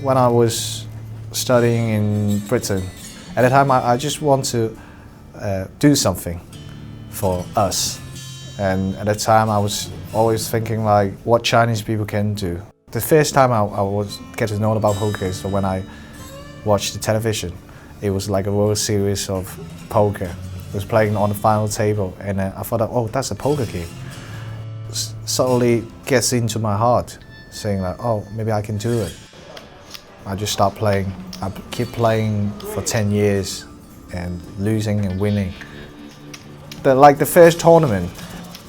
when I was studying in Britain, at the time I just want to do something for us. And at the time I was always thinking like what Chinese people can do. The first time I was get to know about poker is when I watched the television. It was like a World Series of poker. It was playing on the final table, and I thought, oh, that's a poker game. Suddenly gets into my heart, saying like, oh, maybe I can do it. I just start playing. I keep playing for 10 years, and losing and winning. The first tournament,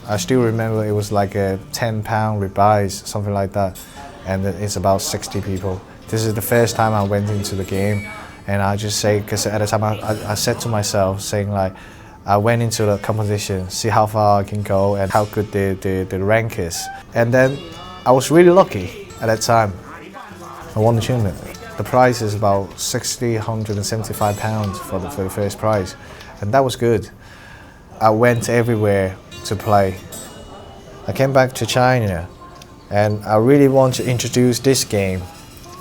I still remember it was like a £10 rebuys, something like that, and it's about 60 people. This is the first time I went into the game, and I just say, because at the time I said to myself, saying like, I went into the competition, see how far I can go and how good the rank is. And then I was really lucky at that time. I won the tournament. The prize is about £175 for the first prize, and that was good. I went everywhere to play. I came back to China, and I really want to introduce this game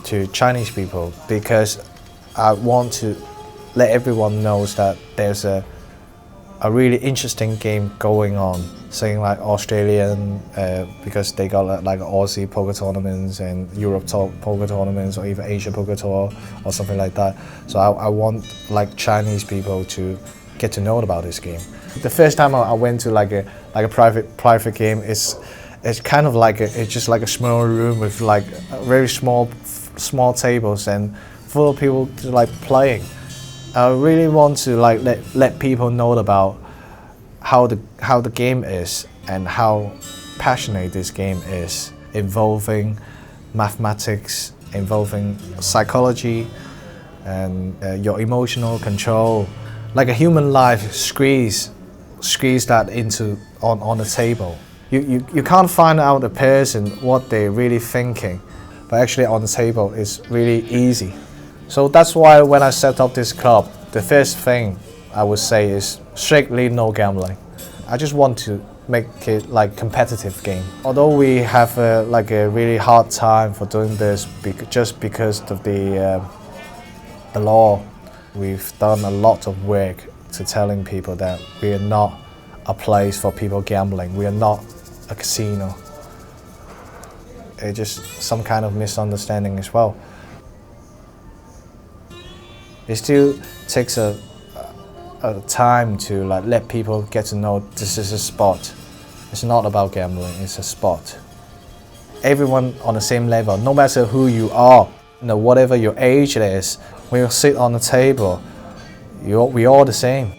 to Chinese people because I want to let everyone know that there's a really interesting game going on, saying like Australian, because they got like Aussie poker tournaments and Europe poker tournaments, or even Asia poker tour or something like that. So I want like Chinese people to get to know about this game. The first time I went to like a private game, it's kind of like it's just like a small room with like very small tables and full of people like playing. I really want to like let people know about how the game is and how passionate this game is, involving mathematics, involving psychology, and your emotional control. Like a human life, squeeze that into on the table. You can't find out a person what they're really thinking, but actually on the table it's really easy. So that's why when I set up this club, the first thing I would say is strictly no gambling. I just want to make it like competitive game. Although we have like a really hard time for doing this just because of the law, we've done a lot of work to telling people that we are not a place for people gambling. We are not a casino. It's just some kind of misunderstanding as well. It still takes a time to like let people get to know this is a sport. It's not about gambling, it's a sport. Everyone on the same level, no matter who you are, whatever your age is, when you sit on the table, we're all the same.